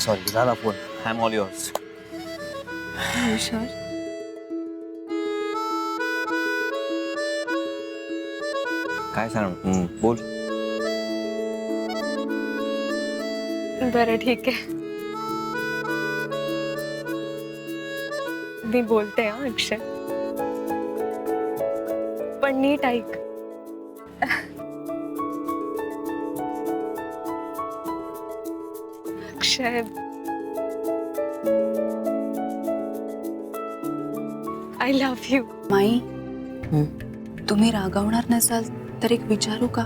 Sorry, झाला phone. I am all yours. Sure? काय सांग, बोल. बरं ठीक आहे, मी बोलते हा अक्षय, पण नीट ऐक. अक्षय, आय लव्ह यू. माई, तुम्ही रागावणार नसाल तर एक विचारू का?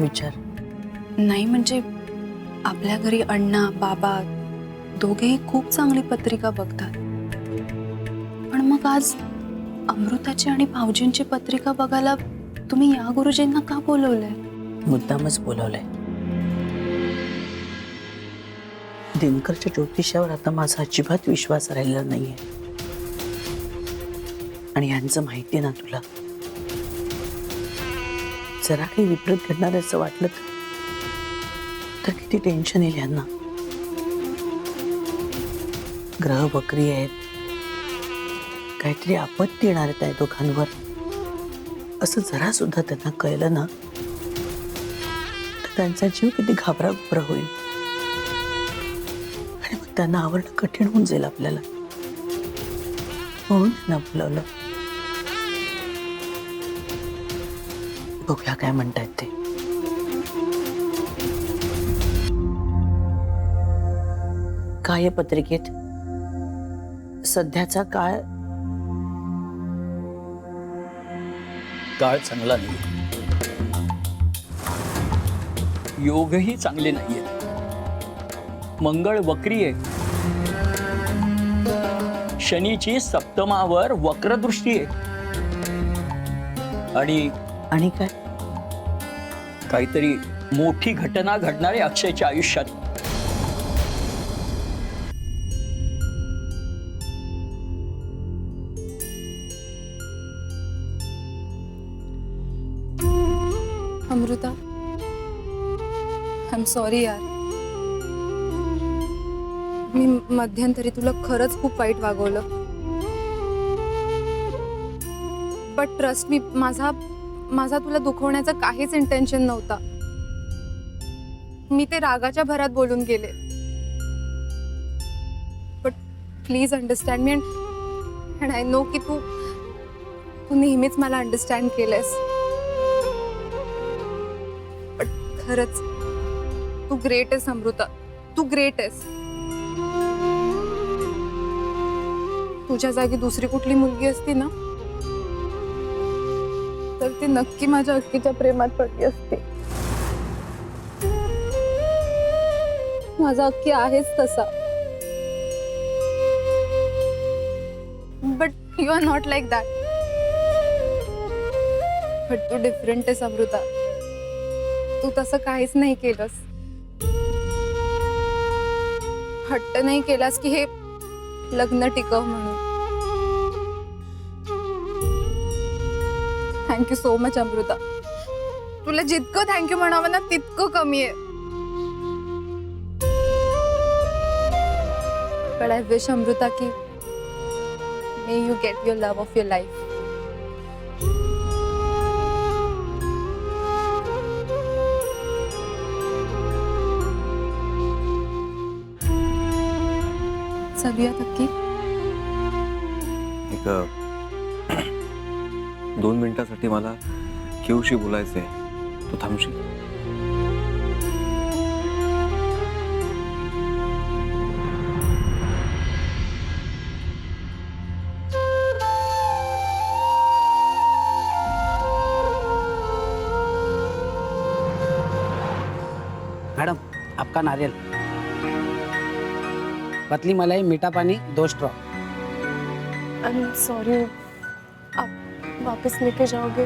विचार. नाही म्हणजे आपल्या घरी अण्णा बाबा दोघेही खूप चांगली पत्रिका बघतात, पण मग आज अमृताची आणि भाऊजींची पत्रिका बघायला तुम्ही या गुरुजींना का बोलवलंय? मुद्दामच बोलवलंय. दिनकरच्या ज्योतिषावर आता माझा अजिबात विश्वास राहिलेला नाहीये. आणि यांचं माहितीये ना तुला, जरा काही विपरीत घडणार असं वाटलं तर किती टेन्शन येईल यांना. ग्रह वक्री आहेत, काहीतरी आपत्ती येणार आहे त्या दोघांवर असं जरा सुद्धा त्यांना कळलं ना तर त्यांचा जीव किती घाबरा होईल आणि मग त्यांना आवडणं कठीण होऊन जाईल आपल्याला. म्हणून त्यांना बोलवलं. बघूया काय म्हणतायत ते. काय पत्रिकेत सध्याचा काळ काळ चांगला नाही, योगही चांगले नाहीये. मंगळ वक्री आहे, शनीची सप्तमावर वक्रदृष्टी आहे. आणि काय काहीतरी मोठी घटना घडणार आहे अक्षयच्या आयुष्यात. अमृता, आय एम सॉरी यार, मी मध्यंतरी तुला खरंच खूप वाईट वागवलं. बट ट्रस्ट मी, माझा तुला दुखवण्याचं काहीच इंटेन्शन नव्हता. मी ते रागाच्या भरात बोलून गेले. But please understand me, and I know की तू नेहमीच मला अंडरस्टँड केलंस. बट खरंच तू ग्रेट आहेस अमृता, तू ग्रेट आहेस. तुझ्या जागी दुसरी कुठली मुलगी असती ना तर ती नक्की माझ्या अक्कीच्या प्रेमात पडली असती. माझा अक्की आहेच तसा. But you are not like that. But तू डिफरंट आहेस अमृता. तू तसं काहीच नाही केलंस. हट्ट नाही केलास की हे लग्न टिकव म्हणून. Thank you so much Amruta. तुला जितकं थँक्यू म्हणावं ना तितकं कमी आहे. बट आय विश अमृता की may you get your love of your life. चलूया नक्की. एक 2 मिनिटासाठी मला केवशी बोलायचंय, तू थांबशील? मैडम, आपका नारियल, पतली मलाई, मीठा पानी, 2 स्ट्रॉ. आई एम सॉरी, आप वापस लेके जाओगे?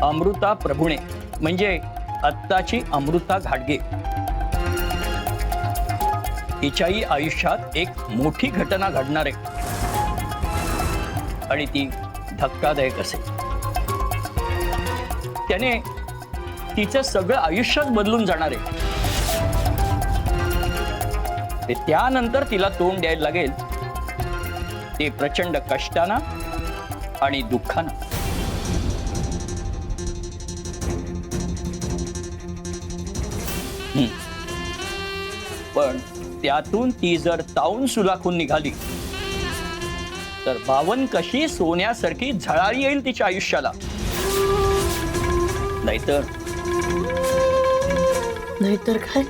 अमृता प्रभुणे म्हणजे आत्ताची अमृता घाटगे. हिच्याही आयुष्यात एक मोठी घटना घडणार आहे आणि ती धक्कादायक असेल. त्याने तिचं सगळं आयुष्यच बदलून जाणार आहे. ते त्यानंतर तिला तोंड द्यायला लागेल ते प्रचंड कष्टानं आणि दुःखानं. पण त्यातून ती जर तावून सुलाखून निघाली तर भावन कशी सोन्यासारखी झळाळी येईल तिच्या आयुष्याला. नाहीतर काय